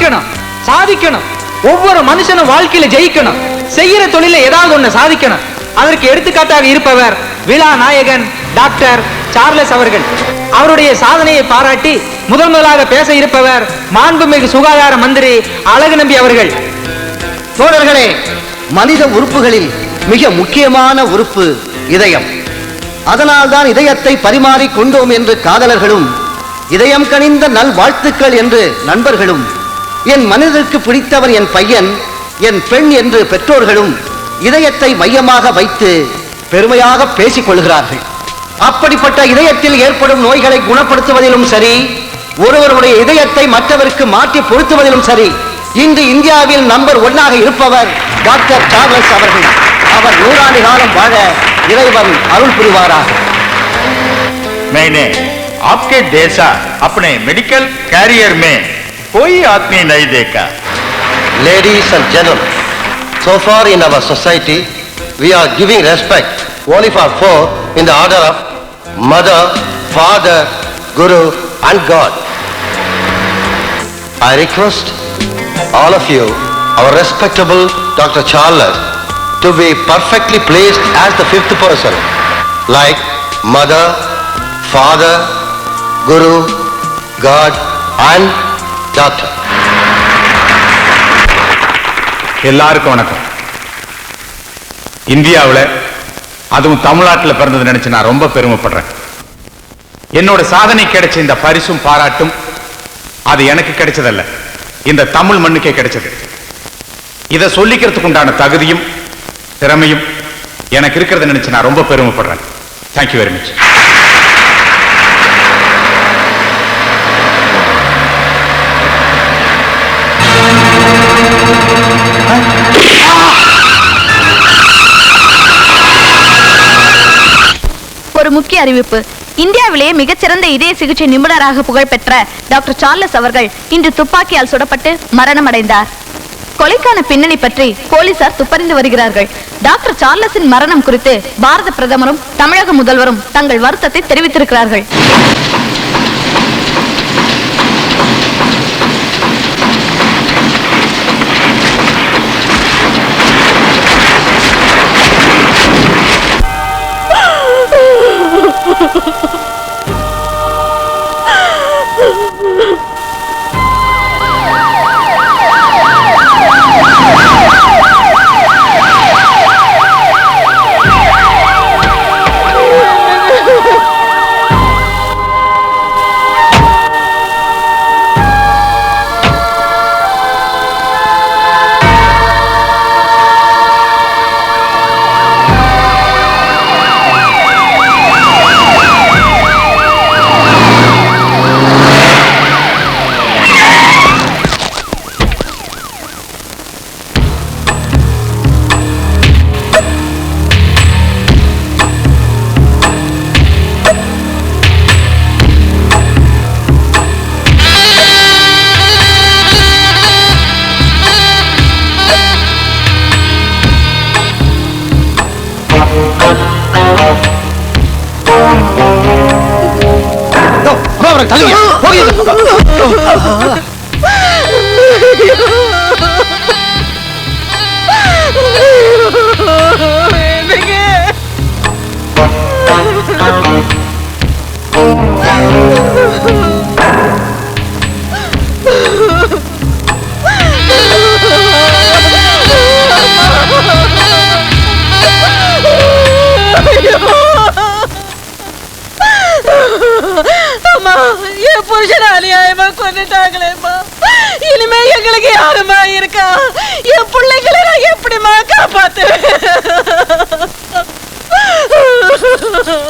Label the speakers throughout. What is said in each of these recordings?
Speaker 1: படிக்கணும், சாதிக்கணும். ஒவ்வொரு மனுஷனும் வாழ்க்கையில ஜெயிக்கணும், செய்யற தொழில ஏதாவது ஒண்ணு சாதிக்கணும். அதற்கு எடுத்துக்காட்டாக இருப்பவர் விழா நாயகன் டாக்டர் சார்லஸ் அவர்கள். அவருடைய சாதனையை பாராட்டி முதலாக பேச இருப்பவர் மாண்புமிகு சுகாதார மந்திரி அழகு நம்பி அவர்கள்.
Speaker 2: தோழர்களே, மனித உறுப்புகளில் மிக முக்கியமான உறுப்பு இதயம். அதனால்தான் இதயத்தை பரிமாறி கொண்டோம் என்று காதலர்களும், இதயம் கனிந்த நல் வாழ்த்துக்கள் என்று நண்பர்களும், என் மனிதருக்கு பிடித்தவன் என் பையன், என் பெண் என்று பெற்றோர்களும் இதயத்தை மையமாக வைத்து பெருமையாக பேசிக் கொள்கிறார்கள். அப்படிப்பட்ட இதயத்தில் ஏற்படும் நோய்களை குணப்படுத்துவதிலும் சரி, ஒருவருடைய இதயத்தை மற்றவருக்கு மாற்றி பொருத்துவதிலும் சரி, இன்று இந்தியாவில் நம்பர் 1 இருப்பவர் டாக்டர் சார்லஸ் அவர்கள். அவர் 100 ஆண்டு காலம் வாழ இறைவன் அருள் புரிவாராக.
Speaker 3: मैंने आपके जैसा अपने मेडिकल कैरियर में कोई आदमी नहीं देखा.
Speaker 2: Ladies and gentlemen, so far in our society, we are giving respect only for 4 in the order of Mother, Father, Guru and God. I request all of you, our respectable Dr. Charles, to be perfectly placed as the 5th person, like Mother, Father, Guru, God and Doctor.
Speaker 3: எல்லாருக்கும் வணக்கம். இந்தியாவில் அதுவும் தமிழ்நாட்டில் பிறந்தது நினைச்சு நான் ரொம்ப பெருமைப்படுறேன். என்னோட சாதனை கிடைச்ச இந்த பரிசும் பாராட்டும் அது எனக்கு கிடைச்சதல்ல, இந்த தமிழ் மண்ணுக்கே கிடைச்சது. இதை சொல்லிக்கிறதுக்கு உண்டான தகுதியும் திறமையும் எனக்கு இருக்கிறத நினைச்சு நான் ரொம்ப பெருமைப்படுறேன். Thank you very much.
Speaker 4: ஒரு முக்கிய அறிவிப்பு. இந்தியாவிலேயே மிகச்சிறந்த இதய சிகிச்சை நிபுணராக புகழ்பெற்ற டாக்டர் சார்லஸ் அவர்கள் இன்று துப்பாக்கியால் சுடப்பட்டு மரணம் அடைந்தார். கொலைக்கான பின்னணி பற்றி போலீசார் துப்பறிந்து வருகிறார்கள். டாக்டர் சார்லஸின் மரணம் குறித்து பாரத பிரதமரும் தமிழக முதல்வரும் தங்கள் வருத்தத்தை தெரிவித்திருக்கிறார்கள்.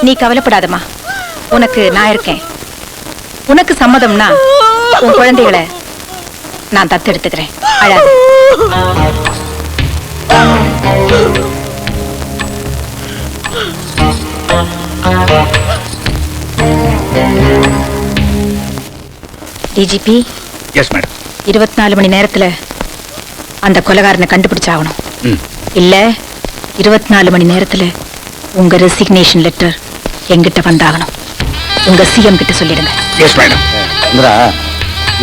Speaker 4: நீ கவலைப்படாதம்மா, உனக்கு நான் இருக்கேன். உனக்கு சம்மதம்னா உன் குழந்தைகளை நான் தத்தெடுத்துக்கிறேன். அழாது. டிஜிபி.
Speaker 3: Yes madam.
Speaker 4: 24 மணி நேரத்துல அந்த கொலைகாரனை கண்டுபிடிச்சாகணும். இல்ல 24 மணி நேரத்துல உங்க ரெசிக்னேஷன் லெட்டர் என்கிட்ட வந்தாகணும். உங்க சிஎம் கிட்ட சொல்லிடுங்க.
Speaker 3: Yes madam.
Speaker 2: இந்திரா,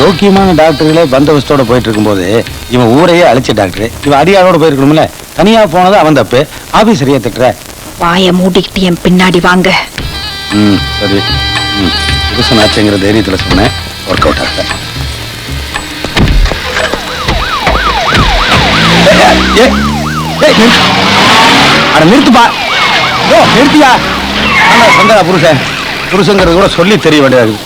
Speaker 5: யோக்கியமான டாக்டர்களே பந்தோபஸ்தோட போயிட்டு இருக்கும்போது இவன் ஊரையே அழிச்ச டாக்டர் இவன் அடியாரோட போயிருக்கணும்ல. தனியா போனது அவன் தப்பு. ஆபீசரையே திட்டுற.
Speaker 6: வாய மூடிக்கிட்டு என் பின்னாடி வாங்க.
Speaker 5: சரி. புதுசன் ஆச்சுங்கிற தைரியத்துல சொன்னேன். ஒர்க் அவுட் ஆகல. அட நிறுத்துப்பா. ஓ நிறுத்தியா? சந்தா புருஷன் புருஷங்கிறது கூட சொல்லி தெரிய வேண்டியது.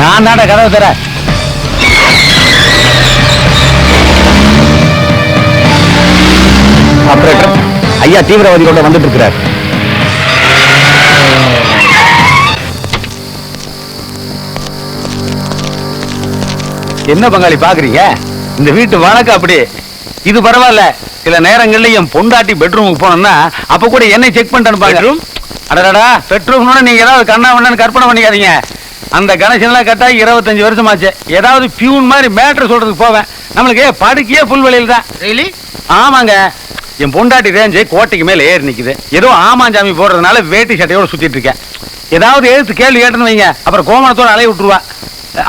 Speaker 5: நான் தாண்டா கதவை தர. ஆபரேட்டர், ஐயா தீவிரவாதி கொண்டு வந்துட்டு இருக்கிறார். என்ன பங்காளி பாக்குறீங்க? இந்த வீட்டு வழக்கம் அப்படி. இது பரவாயில்ல, சில நேரங்கள்ல என் பொண்டாட்டி பெட்ரூமுக்கு போனோம்னா அப்ப கூட என்னை செக் பண்ணிட்டு அனுப்பாங்க. அடடா, பெட்ரூம்னு நீங்க ஏதாவது கண்ணா வேணும்னு கற்பனை பண்ணிக்காதீங்க. அந்த கனெக்ஷன் எல்லாம் கட்டா 25 வருஷமாச்சு. ஏதாவது பியூன் மாதிரி மேட்டர் சொல்றதுக்கு போவேன். நம்மளுக்கு படுக்கையே புல் வெளியில தான். ஆமாங்க, என் பொண்டாட்டி ரேஞ்சு கோட்டைக்கு மேல ஏறி நிக்குது. ஏதோ ஆமாஞ்சாமி போடுறதுனால வேட்டி சட்டையோட சுத்திட்டு இருக்கேன். ஏதாவது எடுத்து கேள்வி கேட்டுன்னு வைங்க, அப்புறம் கோமணத்தோட அலைய விட்டுருவா.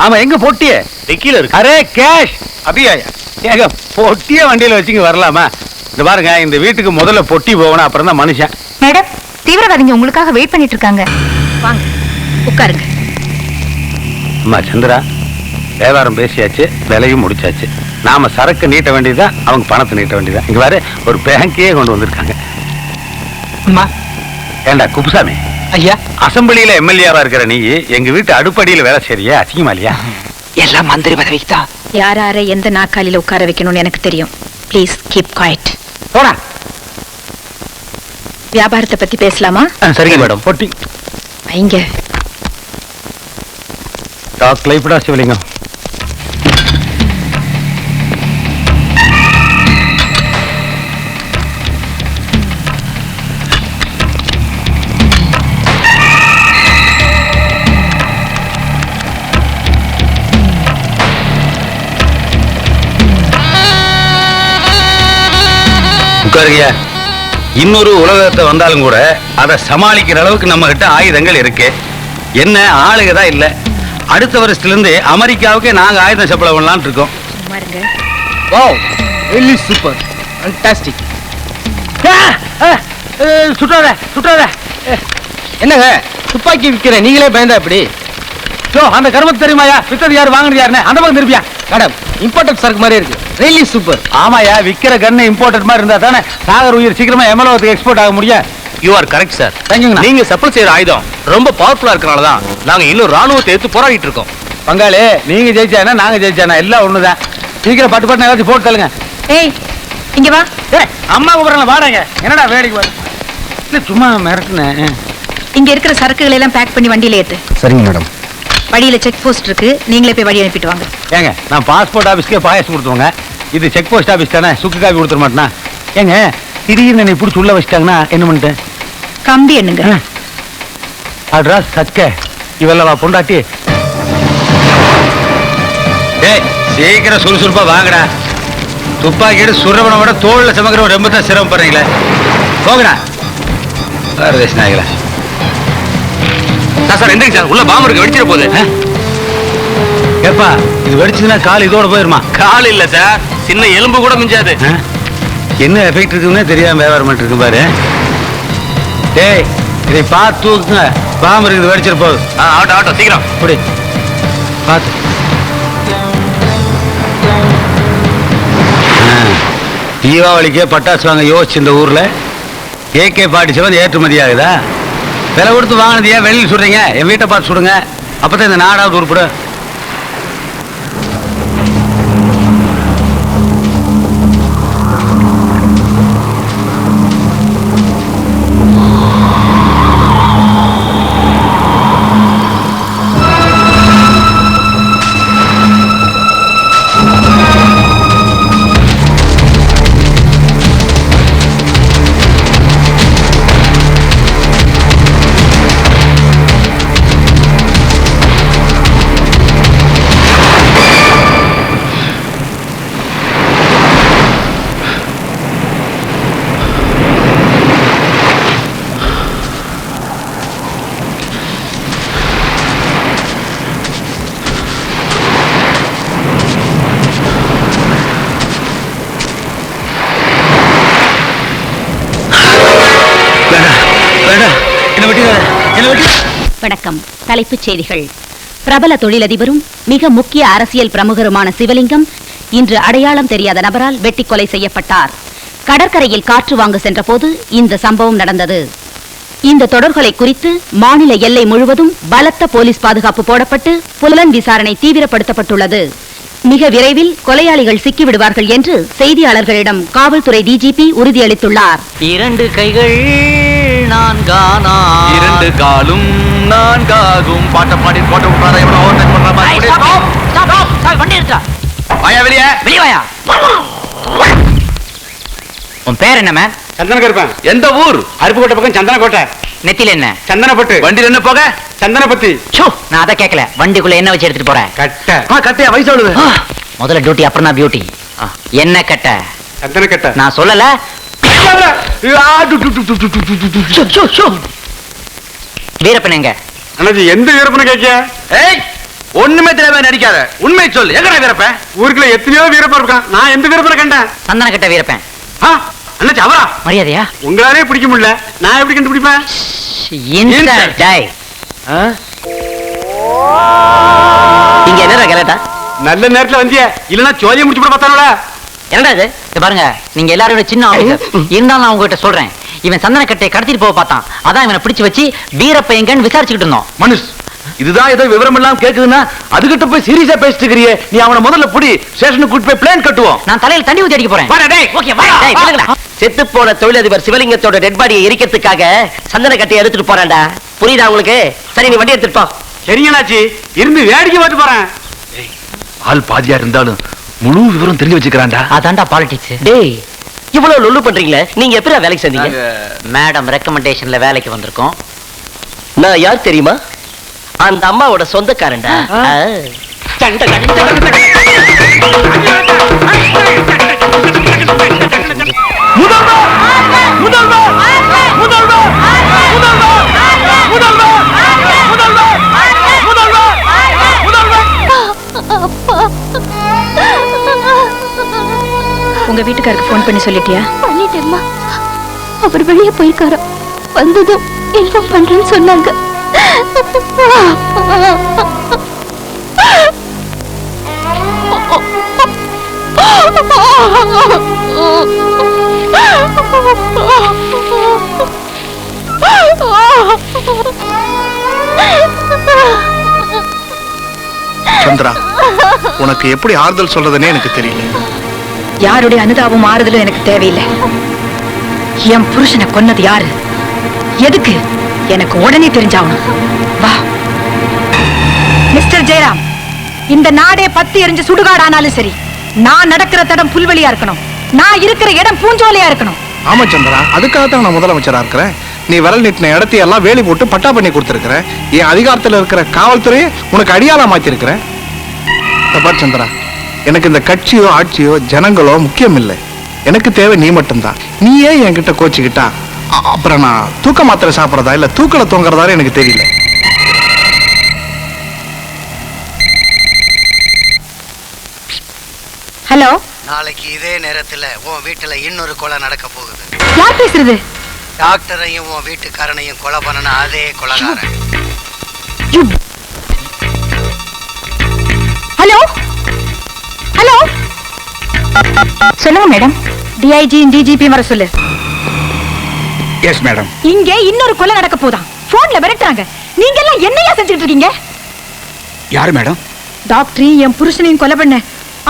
Speaker 5: ஆமா, எங்க பொட்டியே கீழே இருக்கு. அரே கேஷ் அப்படியா? ஏங்க பொட்டிய வண்டியில வச்சுங்க வரலாமா? இந்த பாருங்க, இந்த வீட்டுக்கு முதல்ல பொட்டி போகணும், அப்புறம் தான் மனுஷன்.
Speaker 4: மேடம், தீவிரவாதிங்க உங்களுக்காக வெயிட் பண்ணிட்டு இருக்காங்க. வாங்க உட்காருங்க.
Speaker 5: அம்மா சந்திரா, வியாபாரம் பேசியாச்சு, விலையும் முடிச்சாச்சு. நாம சரக்கு நீட்ட வேண்டியதுதான், அவங்க பணத்தை நீட்ட வேண்டியதுதான். இங்க பாரு, ஒரு பேங்கையே கொண்டு வந்திருக்காங்க.
Speaker 1: அம்மா.
Speaker 5: ஏண்டா குப்புசாமி,
Speaker 1: ஐயா,
Speaker 5: அசம்பிளியில எம்எல்ஏவா இருக்கிற நீ எங்க வீட்டு அடுப்படியில வேலை செய்றியா? அசிங்கமா இல்லையா?
Speaker 1: எல்லாம் மந்திரி பதவிக்கு தான்.
Speaker 6: யார எந்த நாக்காலில உட்கார வைக்கணும்னு எனக்கு தெரியும். Please keep quiet.
Speaker 5: போடா.
Speaker 6: வியாபாரத்தை பத்தி பேசலாமா?
Speaker 5: சரிங்க மேடம். பொட்டி
Speaker 6: இங்க
Speaker 5: டாக் லைஃப்டா சிவலிங்கம். உட்காருங்க. இன்னொரு உலகத்தை வந்தாலும் கூட அதை சமாளிக்கிற அளவுக்கு நம்ம கிட்ட ஆயுதங்கள் இருக்கு. என்ன ஆளுக தான் இல்ல. அடுத்த வருஷத்துல இருந்து அமெரிக்காவுக்கு நாங்க ஆயுதம் சப்ளை பண்ணலாம்னு இருக்கோம்.
Speaker 6: சும்மா இருங்க.
Speaker 1: Wow, really super, fantastic.
Speaker 5: சுட்டாத சுட்டாத.
Speaker 1: என்னங்க துப்பாக்கி விற்கிற நீங்களே பயந்தா எப்படி?
Speaker 5: அந்த கருமத்து தெரியுமாயா? வித்தது யாரு, வாங்கினது யாருன்னு அந்த பக்கம் திருப்பியா?
Speaker 1: மேடம், இம்பார்ட்டன்ட் சரக்கு மாதிரி இருக்கு, ரியலி சூப்பர்.
Speaker 5: ஆமாயா, விக்கிற கண்ணு இம்போர்ட்டட் மாதிரி இருந்தா தானே சாகர் உயிர் சீக்கிரமா எம்எல்ஏவுக்கு எக்ஸ்போர்ட் ஆக முடியும்.
Speaker 7: You are correct sir.
Speaker 5: தேங்க்யூங்க.
Speaker 7: நீங்க சப்ளை செய்யற ஆயுதம் ரொம்ப பவர்ஃபுல்லா இருக்கனால தான் நாங்க இன்னும் ராணுவத்தை எடுத்து போராடிட்டு இருக்கோம்.
Speaker 5: பங்காளி, நீங்க ஜெயிச்சானா நாங்க ஜெயிச்சானா எல்லாம் ஒண்ணுதான். சீக்கிரம் பட்டு பட்டு ஏதாச்சும் போட்டு தள்ளுங்க.
Speaker 6: ஏய், இங்க வா.
Speaker 5: அம்மா கூப்பிடுறாங்க, வாடங்க. என்னடா வேடிக்கை வர? இல்ல சும்மா மிரட்டுனேன்.
Speaker 6: இங்க இருக்கிற சரக்குகளை எல்லாம் பேக் பண்ணி வண்டியில ஏத்து.
Speaker 2: சரிங்க மேடம்.
Speaker 6: வழியில செக் போஸ்ட் இருக்கு, நீங்களே போய் வழி அனுப்பிட்டு வாங்க.
Speaker 5: ஏங்க, நான் பாஸ்போர்ட் ஆபீஸ்க்கே பாயாசம் கொடுத்துருவாங்க. இது செக் போஸ்ட் ஆபீஸ் தானே, சுக்கு காப்பி கொடுத்துட மாட்டேனா? ஏங்க, திடீர்னு என்னை பிடிச்சி உள்ள வச்சிட்டாங்கன்னா என்ன பண்ணிட்டேன்?
Speaker 6: கம்பி என்னங்க?
Speaker 5: அட்ரா சக்க இவெல்லாம் பொண்டாட்டி. டேய், சீக்கிரம் சுறுசுறுப்பா வாங்கடா. துப்பாக்கி எடுத்து சுரவனை விட தோல்ல சமக்கிற ரொம்ப தான் சிரமப்படுறீங்களே. போங்கடா பாரதேஷ் நாயகளா.
Speaker 7: சார் எந்திரிங்க சார், உள்ள பாம்பு இருக்கு, வெடிச்சிட போகுது.
Speaker 5: ஏப்பா, இது வெடிச்சதுன்னா கால் இதோட போயிருமா?
Speaker 7: கால் இல்ல சார், சின்ன எலும்பு கூட மிஞ்சாது.
Speaker 5: என்ன எஃபெக்ட் இருக்குன்னு தெரியாம வியாபாரம் பண்ணிட்டு இருக்கு பாரு. டேய், இதை பார்த்து தூக்குங்க, பாம்பு இருக்குது, வெடிச்சிட போகுது.
Speaker 7: ஆட்டோ ஆட்டோ சீக்கிரம்
Speaker 5: அப்படி பார்த்து. தீபாவளிக்கே பட்டாசு வாங்க யோசிச்சு இந்த ஊர்ல AK-47 ஏற்றுமதி ஆகுதா? விலை கொடுத்து வாங்கினது ஏன் வெளியில் சுடுறீங்க? என் வீட்டை பார்த்து சுடுங்க, அப்பதான் இந்த நாடாவது உருப்படும்.
Speaker 8: வணக்கம். தலைப்புச் செய்திகள். பிரபல தொழிலதிபரும் மிக முக்கிய அரசியல் பிரமுகருமான சிவலிங்கம் இன்று அடையாளம் தெரியாத நபரால் வெட்டி கொலை செய்யப்பட்டார். கடற்கரையில் காற்று வாங்க சென்றபோது இந்த சம்பவம் நடந்தது. இந்த தொடர்களை குறித்து மாநில எல்லை முழுவதும் பலத்த போலீஸ் பாதுகாப்பு போடப்பட்டு புலன் விசாரணை தீவிரப்படுத்தப்பட்டுள்ளது. மிக விரைவில் கொலையாளிகள் சிக்கிவிடுவார்கள் என்று செய்தியாளர்களிடம் காவல்துறை டிஜிபி உறுதியளித்துள்ளார்.
Speaker 9: 2 கைகள் நான்கானா
Speaker 7: 2 காலும் நான்காகும் பாட்ட பாடி போட்ட விட்டாரா இவன ஓவர்டேக் பண்ற மாதிரி
Speaker 9: சார் வண்டி எடுத்தா
Speaker 7: வாயா வெளியே
Speaker 9: வெளிய வாயா. உன் பேர் என்ன மேம்?
Speaker 5: சந்தனக்கருப்பன்.
Speaker 7: எந்த ஊர்?
Speaker 5: அருப்புக்கோட்டை பக்கம் சந்தனக்கோட்டை.
Speaker 9: நெத்தில என்ன?
Speaker 5: சந்தனப்பட்டு.
Speaker 7: வண்டியில என்ன போக?
Speaker 5: சந்தனப்பத்தி.
Speaker 9: ச்சோ, நான் அத கேக்கல. வண்டிக்குள்ள என்ன வச்சு எடுத்துட்டு போற?
Speaker 5: கட்டை.
Speaker 7: கட்டையா வயசு எவ்வளவு?
Speaker 9: முதல்ல டியூட்டி அப்புறம் தான் பியூட்டி. என்ன கட்ட?
Speaker 5: சந்தனக்கட்டை.
Speaker 9: நான் சொல்லல. வீரப்பன் எங்க?
Speaker 5: அண்ணாச்சி எந்த வீரப்பனை கேட்க?
Speaker 7: ஏய் ஒண்ணுமே தெரியாம நடிக்காத. உண்மை சொல்லு. எங்கடா வீரப்ப?
Speaker 5: ஊருக்குள்ள எத்தனையோ வீரப்பன் இருக்கான். நான் எந்த வீரப்பனை கண்டேன்?
Speaker 9: சந்தன கட்ட வீரப்பன்.
Speaker 5: அண்ணாச்சி அவரா?
Speaker 9: மரியாதையா?
Speaker 5: உங்களாலே பிடிக்க முடியல, நான் எப்படி கண்டுபிடிப்பேன்?
Speaker 9: இன்சல்ட். டேய். இங்க என்னடா கலாட்டா?
Speaker 5: நல்ல நேரத்துல வந்தியே, இல்லனா சோதியை முடிச்சு போட பார்த்தானோடா.
Speaker 9: என்னடா இது? இங்க பாருங்க, நீங்க எல்லாரும் விட சின்ன ஆபீசர். இருந்தாலும் நான் உங்ககிட்ட சொல்றேன், இவன் சந்தன கட்டையை கடத்திட்டு போக பார்த்தான். அதான் இவனை பிடிச்சு வச்சு வீரப்ப எங்கன்னு விசாரிச்சுக்கிட்டு இருந்தோம்.
Speaker 7: மனுஷ் இதுதான் ஏதோ விவரம் எல்லாம் கேக்குதுன்னா அதுகிட்ட போய் சீரியஸா பேசிட்டு இருக்கறியே. நீ அவனை முதல்ல புடி, ஸ்டேஷனுக்கு கூட்டி போய் பிளான் கட்டுவோம்.
Speaker 9: நான் தலையில தண்ணி ஊத்தி அடிக்க போறேன்.
Speaker 7: வாடா டேய்.
Speaker 9: ஓகே வா. டேய் விடுங்கடா.
Speaker 2: செத்து போன தொழிலதிபர் சிவலிங்கத்தோட டெட் பாடியை எரிக்கிறதுக்காக சந்தன கட்டையை எடுத்துட்டு போறான்டா. புரியுதா உங்களுக்கு? சரி, நீ வண்டி எடுத்துட்டு போ.
Speaker 5: சரிங்கண்ணாச்சி, இருந்து வேடிக்கை பார்த்து போறேன்.
Speaker 7: ஆள் பாதியா இருந்தாலும் முழு விவரம் தெரிஞ்சு வச்சுக்கிறான்டா.
Speaker 9: அதான்டா பாலிடிக்ஸ்.
Speaker 2: டேய், இவ்வளவு லொல்லு பண்றீங்களே, நீங்க எப்படி வேலைக்கு சேர்ந்தீங்க?
Speaker 9: மேடம் ரெக்கமெண்டேஷன்ல வேலைக்கு வந்திருக்கோம்.
Speaker 2: நான் யார் தெரியுமா? அந்த அம்மாவோட சொந்தக்காரன்டா.
Speaker 6: உங்க வீட்டுக்காருக்கு போன் பண்ணி சொல்லிட்டியா?
Speaker 4: பண்ணிட்டேம்மா. அவர் வெளியே போயிருக்காரு. வந்ததும் இன்ஃபார்ம் பண்றேன்னு சொன்னாங்க.
Speaker 10: சந்திரா, உனக்கு எப்படி ஆறுதல் சொல்றதுன்னே எனக்கு தெரியல.
Speaker 6: யாருடைய அனுதாபம் ஆறுதலும் எனக்கு தேவையில்லை. என் புருஷனை கொன்னது யாரு, எதுக்கு, எனக்கு உடனே தெரிஞ்சாகணும். வா மிஸ்டர் ஜெயராம், இந்த நாடே பத்தி எரிஞ்சு சுடுகாடானாலும் சரி, நான் நடக்கிற தடம் புல்வெளியா இருக்கணும், நான் இருக்கிற இடம் பூஞ்சோலையா இருக்கணும்.
Speaker 10: ஆமா சந்திரா, அதுக்காகத்தான் நான் முதலமைச்சரா இருக்கிறேன். நீ விரல் நீட்டின இடத்தையெல்லாம் வேலி போட்டு பட்டா பண்ணி கொடுத்துருக்கிற. என் அதிகாரத்தில் இருக்கிற காவல்துறையை உனக்கு அடியாளா மாத்திருக்கிறேன். சந்திரா, எனக்கு இந்த கட்சியோ ஆட்சியோ ஜனங்களோ முக்கியம் இல்லை. எனக்கு தேவை நீ மட்டும்தான். நீயே என்கிட்ட கோச்சிக்கிட்டா அப்புறம் நான் தூக்க மாத்திரை சாப்பிட்றதா இல்ல தூக்கல தூங்குறதா எனக்கு தெரியல.
Speaker 6: ஹலோ,
Speaker 2: நாளைக்கு இதே நேரத்துல உன் வீட்டுல இன்னொரு கொலை நடக்க போகுது.
Speaker 6: யார் பேசுறது?
Speaker 2: டாக்டரையும் உன் வீட்டுக்காரனையும் கொலை பண்ணன அதே கொலைகாரன்.
Speaker 6: ஹலோ ஹலோ, சொல்லுங்க மேடம். டிஐஜி டிஜிபி வர சொல்லு.
Speaker 3: Yes madam.
Speaker 6: இங்க இன்னொரு கொலை நடக்க போதான். போன்ல மிரட்டுறாங்க. நீங்க எல்லாம் என்னையா செஞ்சுட்டு இருக்கீங்க?
Speaker 3: யாரு மேடம்?
Speaker 6: டாக்டர் என் புருஷனையும் கொலை பண்ண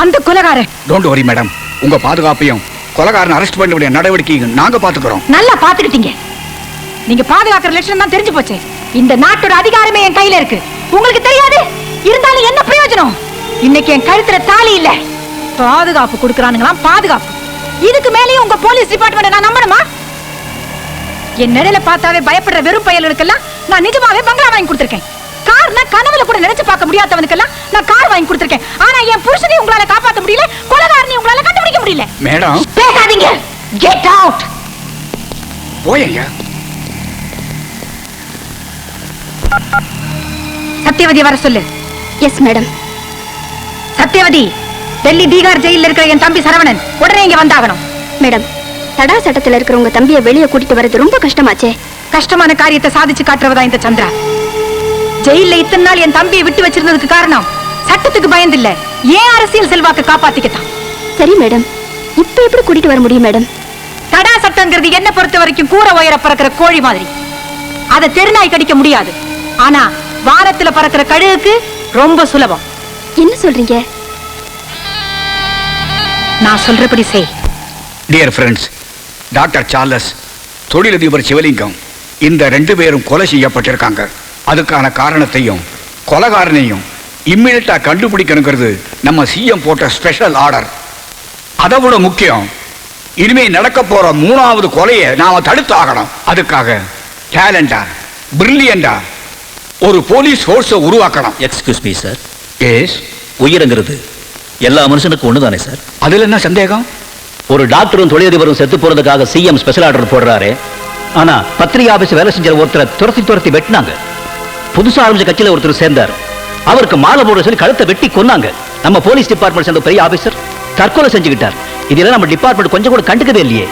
Speaker 6: அந்த கொலைகாரன்.
Speaker 3: டோன்ட் வரி மேடம், உங்க பாதுகாப்பையும் கொலைகாரன் அரெஸ்ட் பண்ண வேண்டிய நடவடிக்கையும் நாங்க பாத்துக்கிறோம்.
Speaker 6: நல்லா பாத்துக்கிட்டீங்க. நீங்க பாதுகாக்கிற லட்சணம் தான் தெரிஞ்சு போச்சு. இந்த நாட்டோட அதிகாரமே என் கையில இருக்கு. உங்களுக்கு தெரியாது, இருந்தாலும் என்ன பிரயோஜனம்? இன்னைக்கு என் கழுத்துல தாலி இல்ல, பாதுகாப்பு கொடுக்கறானுங்களாம். பாதுகாப்பு இதுக்கு மேலேயும் உங்க போலீஸ் டிபார்ட்மெண்ட் நான் நம்பணுமா? என் நிலையில பார்த்தாவே பயப்படுற வெறும் பயலுக்கெல்லாம் நான் நிஜமாவே பங்களா வாங்கி கொடுத்திருக்கேன். கார்னா கனவுல கூட நினைச்சு பார்க்க முடியாதவனுக்கெல்லாம் நான் கார் வாங்கி கொடுத்திருக்கேன். ஆனா என் புருஷனை உங்களால காப்பாற்ற முடியல, கொலைகாரனை உங்களால கண்டுபிடிக்க முடியல.
Speaker 3: மேடம்
Speaker 6: பேசாதீங்க, கெட் அவுட்.
Speaker 3: போயங்க.
Speaker 6: சத்யவதி வர சொல்லு. Yes madam. சத்யவதி, டெல்லி பீகார் ஜெயில இருக்கிற என் தம்பி சரவணன் உடனே இங்க வந்தாகணும்.
Speaker 4: மேடம், தடா சட்டத்துல இருக்கிற உங்க தம்பியை வெளியே கூட்டிட்டு வரது ரொம்ப கஷ்டமாச்சே.
Speaker 6: கஷ்டமான காரியத்தை சாதிச்சு காட்டுறவதா இந்த சந்திரா. ஜெயில இத்தனை நாள் என் தம்பியை விட்டு வச்சிருந்ததுக்கு காரணம் சட்டத்துக்கு பயந்து இல்ல, ஏன் அரசியல் செல்வாக்கு காப்பாத்திக்கத்தான்.
Speaker 4: சரி மேடம், இப்ப எப்படி கூட்டிட்டு வர முடியும் மேடம்?
Speaker 6: தடா சட்டங்கிறது என்ன பொறுத்த வரைக்கும் கூரை உயர பறக்கிற கோழி மாதிரி. அதை தெருநாய் கடிக்க முடியாது. ஆனா வானத்துல பறக்கிற கழுகுக்கு ரொம்ப சுலபம்.
Speaker 4: என்ன சொல்றீங்க?
Speaker 6: நான் சொல்றபடி செய்.
Speaker 5: டியர் ஃப்ரெண்ட்ஸ், டாக்டர் சார்லஸ், தொழிலதிபர் சிவலிங்கம், இந்த 2 பேரும் கொலை செய்யப்பட்டிருக்காங்க. அதுக்கான காரணத்தையும் கொலைகாரனையும் இம்மிடியட்டா கண்டுபிடிக்கணுங்கிறது நம்ம சிஎம் போட்ட ஸ்பெஷல் ஆர்டர். அதை விட முக்கியம், இனிமே நடக்க போற 3வது கொலையை நாம தடுத்து ஆகணும். அதுக்காக டேலண்டா, பிரில்லியண்டா ஒரு போலீஸ் ஃபோர்ஸை உருவாக்கணும்.
Speaker 11: Excuse me sir.
Speaker 5: எஸ்.
Speaker 11: உயிரங்கிறது எல்லா மனுஷனுக்கும் ஒண்ணுதானே சார்?
Speaker 5: அதுல என்ன சந்தேகம்?
Speaker 11: ஒரு டாக்டரும் தொழிலதிபரும் செத்து போறதுக்காக சிஎம் ஸ்பெஷல் ஆர்டர் போடுறாரு. ஆனா பத்திரிகை ஆபீஸ் வேலை செஞ்ச ஒருத்தரை துரத்தி வெட்டினாங்க. புதுசா ஆரம்பிச்ச கட்சியில ஒருத்தர் சேர்ந்தார். அவருக்கு மாலை போட சொல்லி கழுத்தை வெட்டி கொன்னாங்க. நம்ம போலீஸ் டிபார்ட்மெண்ட் சேர்ந்த பெரிய ஆபீசர் தற்கொலை செஞ்சுக்கிட்டார். இதெல்லாம் நம்ம டிபார்ட்மெண்ட் கொஞ்சம் கூட கண்டுக்கவே இல்லையே.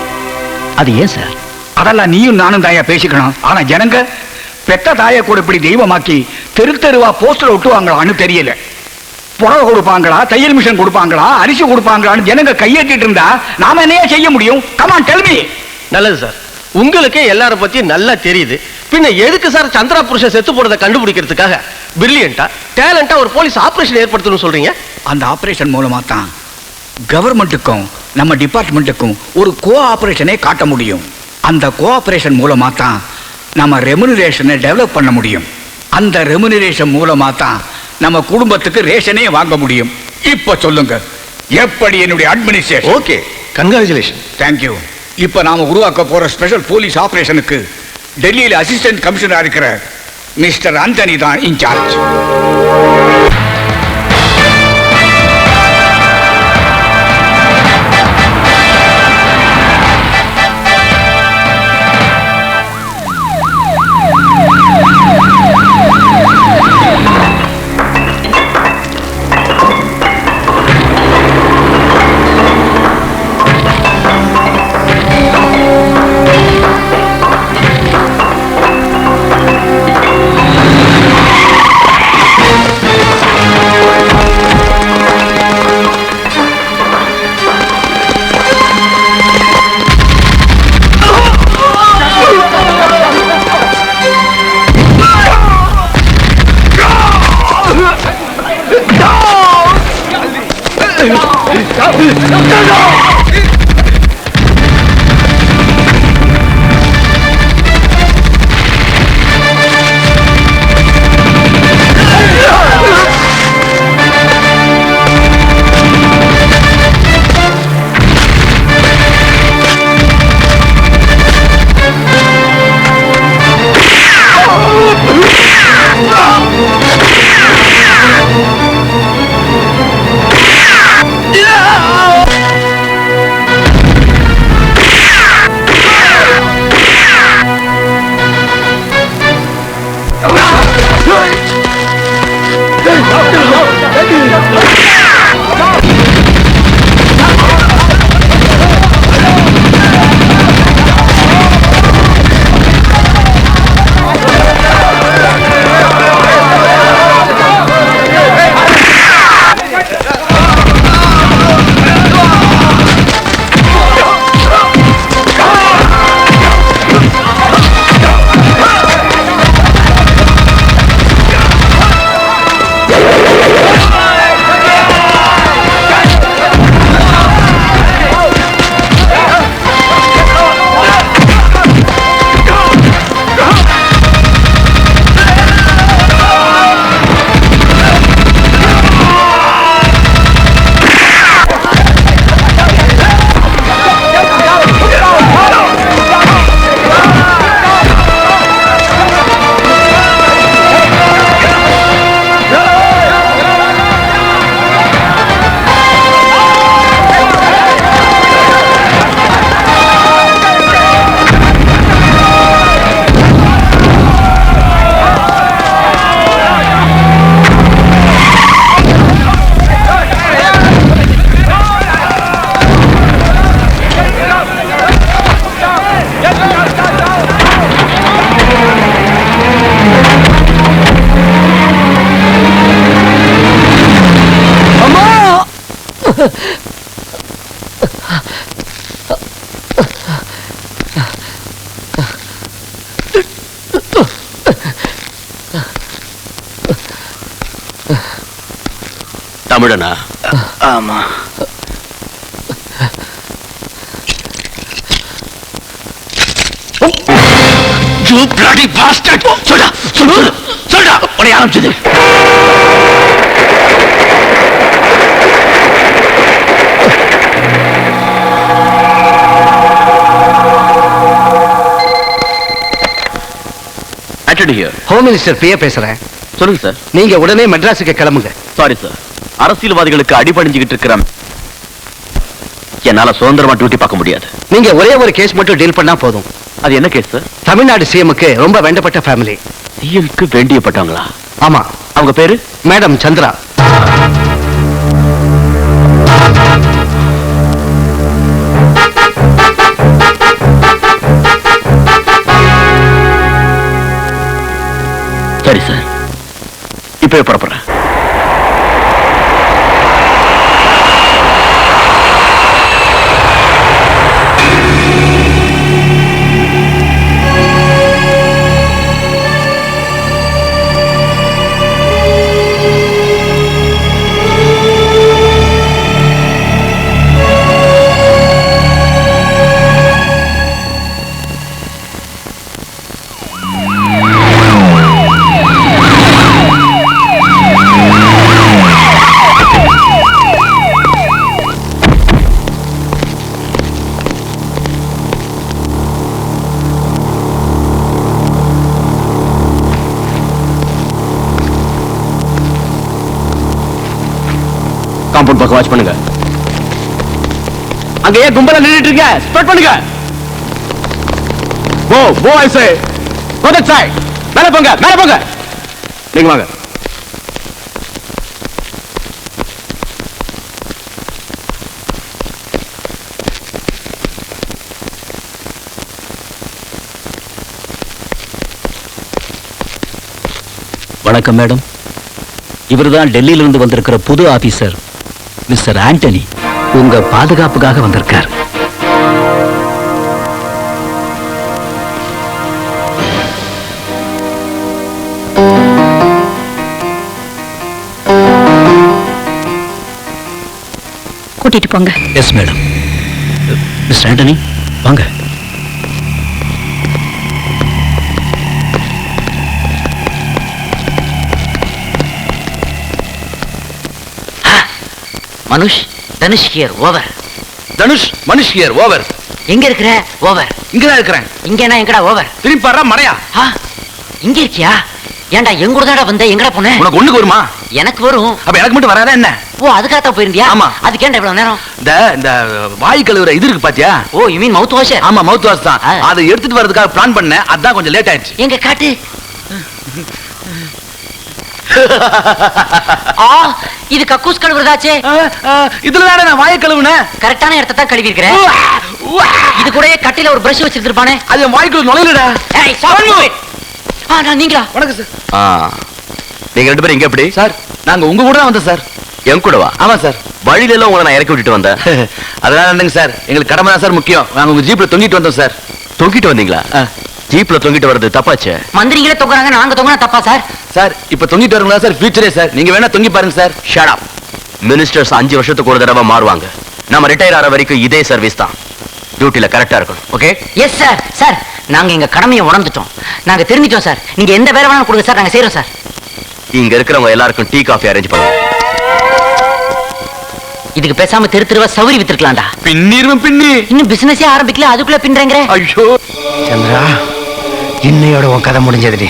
Speaker 11: அது ஏன் சார்?
Speaker 5: அதெல்லாம் நீயும் நானும் தாயா பேசிக்கணும். ஆனா ஜனங்க பெத்த தாயை கூட இப்படி தெய்வமாக்கி தெருவா போஸ்டர் ஒட்டுவாங்களான்னு தெரியல. புடவை கொடுப்பாங்களா, தையல் மிஷின் கொடுப்பாங்களா, அரிசி கொடுப்பாங்களான்னு ஜனங்க கையேற்றிட்டு இருந்தா நாம என்னையா செய்ய முடியும்? Come on tell me.
Speaker 2: நல்லது சார், உங்களுக்கு எல்லார பத்தி நல்லா தெரியுது. பின்ன எதுக்கு சார் சந்திரா புருஷன் செத்து போறதை கண்டுபிடிக்கிறதுக்காக பிரில்லியண்டா டேலண்டா ஒரு போலீஸ் ஆபரேஷன் ஏற்படுத்தணும் சொல்றீங்க?
Speaker 5: அந்த ஆபரேஷன் மூலமா தான் கவர்மெண்ட்டுக்கும் நம்ம டிபார்ட்மெண்ட்டுக்கும் ஒரு கோஆபரேஷனை காட்ட முடியும். அந்த கோஆபரேஷன் மூலமா தான் நம்ம ரெமுனரேஷனை டெவலப் பண்ண முடியும். அந்த ரெமுனரேஷன் மூலமா தான் நம்ம குடும்பத்துக்கு ரேஷனே வாங்க முடியும். இப்ப சொல்லுங்க, எப்படி என்னுடைய அட்மினிஸ்ட்ரேஷன்?
Speaker 2: Okay, congratulation.
Speaker 5: தேங்க்யூ. இப்ப நாம உருவாக்க போற ஸ்பெஷல் போலீஸ் ஆபரேஷனுக்கு டெல்லியில அசிஸ்டன்ட் கமிஷனரா இருக்கிற மிஸ்டர் ஆண்டனி தான் இன்சார்ஜ்.
Speaker 11: வில்லனா?
Speaker 5: ஆமா.
Speaker 11: You bloody bastard! சொல்டா, சொல்டா, உன்னை ஆரம்பிச்சது.
Speaker 2: ஹோம் மினிஸ்டர் பிரியா பேசுறேன்.
Speaker 7: சொல்லுங்க சார்.
Speaker 2: நீங்க உடனே மெட்ராஸுக்கு கிளம்புங்க.
Speaker 7: சாரி சார், அரசியல்வாதிகளுக்கு அடிபணிஞ்சுகிட்டு இருக்கிற என்னால சுதந்திரமா டியூட்டி பார்க்க முடியாது.
Speaker 2: நீங்க ஒரே ஒரு கேஸ் மட்டும் டீல் பண்ணா போதும்.
Speaker 7: அது என்ன கேஸ் சார்?
Speaker 2: தமிழ்நாடு சிஎம்க்கு ரொம்ப வேண்டப்பட்ட ஃபேமிலி.
Speaker 7: சிஎம்க்கு வேண்டியப்பட்டவங்களா?
Speaker 2: ஆமா.
Speaker 7: அவங்க பேரு?
Speaker 2: மேடம் சந்திரா.
Speaker 7: சரி சார், இப்பவே புறப்படுறேன். காம்பவுண்ட் பக்கம் வாட்ச் பண்ணுங்க. அங்க ஏன் கும்பலா நின்னுட்டு இருக்க? ஸ்டார்ட் பண்ணுங்க. கோ ஐ சே கோ தட் சைடு. மேல போங்க, மேல போங்க. நீங்க வாங்க.
Speaker 11: வணக்கம் மேடம். இவர்தான் டெல்லியிலிருந்து வந்திருக்கிற புது ஆபீசர் மிஸ்டர் ஆண்டனி. உங்க பாதுகாப்புக்காக வந்திருக்கார்.
Speaker 8: கூட்டிட்டு போங்க.
Speaker 11: Yes madam. மிஸ்டர் ஆண்டனி வாங்க.
Speaker 9: Manush, Dhanush here, over.
Speaker 5: Dhanush, Manush here, over.
Speaker 9: எங்க இருக்கிற? ஓவர்.
Speaker 5: இங்கதான் இருக்கிறேன்.
Speaker 9: இங்கனா எங்கடா ஓவர்?
Speaker 5: திரும்பி பாரு மடையா.
Speaker 9: இங்க இருக்கியா? ஏன்டா எங்கூட தான்டா வந்த, எங்கடா போன?
Speaker 5: உனக்கு ஒண்ணுக்கு வருமா?
Speaker 9: எனக்கு வரும்.
Speaker 5: அப்ப எனக்கு மட்டும் வராதா என்ன?
Speaker 9: ஓ, அதுக்காக போயிருந்தியா?
Speaker 5: ஆமா.
Speaker 9: அதுக்கு ஏன்டா இவ்வளவு நேரம்?
Speaker 5: இந்த வாய் கழுவுற இது இருக்கு பாத்தியா?
Speaker 9: ஓ, யூ மீன் மவுத் வாஷர்?
Speaker 5: ஆமா, மவுத் வாஷ் தான். அதை எடுத்துட்டு வரதுக்காக பிளான் பண்ணேன். அதான் கொஞ்சம் லேட் ஆயிடுச்சு.
Speaker 9: எங்க காட்டு. இது கக்கூஸ் கழுவுறதாச்சே.
Speaker 5: இதுல தானே நான் வாயை கழுவுனேன்.
Speaker 9: கரெக்டான இடத்தை தான் கழுவி இருக்கிறேன். இது கூட கட்டில ஒரு பிரஷ் வச்சிருப்பானே,
Speaker 5: அது என் வாய்க்குள்ள நுழையலடா.
Speaker 9: நீங்களா?
Speaker 5: வணக்கம் சார். நீங்க ரெண்டு பேரும் இங்க எப்படி சார்? நாங்க உங்க கூட தான் வந்தோம் சார். என் கூடவா? ஆமா சார். வழியில எல்லாம் உங்களை நான் இறக்கி விட்டுட்டு வந்தேன். அதனால என்னங்க சார், எங்களுக்கு கடமை தான் சார் முக்கியம். நாங்க உங்க ஜீப்ல தொங்கிட்டு வந்தோம் சார். தொங்கிட்டு வந்தீங்களா? ஜீப்ல தொங்கிட்டு வர்றது தப்பாச்சு.
Speaker 9: மந்திரிகளே தொங்குறாங்க, நாங்க தொங்கினா தப்பா சார்?
Speaker 5: சார் இப்ப தொங்கிட்டு வரீங்களா சார்? ஃபியூச்சரே சார். நீங்க வேணா தொங்கி பாருங்க சார். Shut up. மினிஸ்டர்ஸ் 5 வருஷத்துக்கு ஒரு தடவை மாறுவாங்க. நம்ம ரிட்டையர் ஆற வரைக்கும் இதே சர்வீஸ் தான். டியூட்டில கரெக்டா இருக்கணும். ஓகே?
Speaker 9: Yes sir. சார், நாங்க எங்க கடமையை உணர்ந்துட்டோம். நாங்க தெரிஞ்சிட்டோம் சார். நீங்க எந்த வேலை வேணாலும் கொடுங்க சார், நாங்க செய்யறோம் சார்.
Speaker 5: இங்க இருக்கிறவங்க எல்லாருக்கும் டீ காஃபி அரேஞ்ச் பண்ணுங்க.
Speaker 9: இதுக்கு பேசாம தெரு தெருவா சௌரி வித்துருக்கலாம்டா.
Speaker 5: பின்னிரும் பின்னி.
Speaker 9: இன்னும் பிசினஸே ஆரம்பிக்கல, அதுக்குள்ள பின்றேங்கிற.
Speaker 5: ஐயோ
Speaker 2: சந்திரா, இன்னையோட உன் கதை முடிஞ்சதுடி.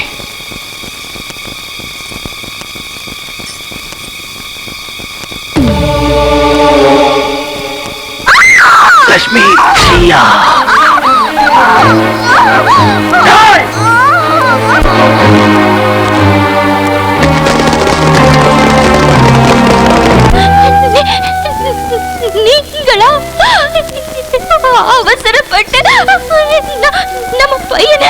Speaker 11: லட்சுமி, ஐயா.
Speaker 4: நீங்களா? அவசரப்பட்டு நம்ம பையனை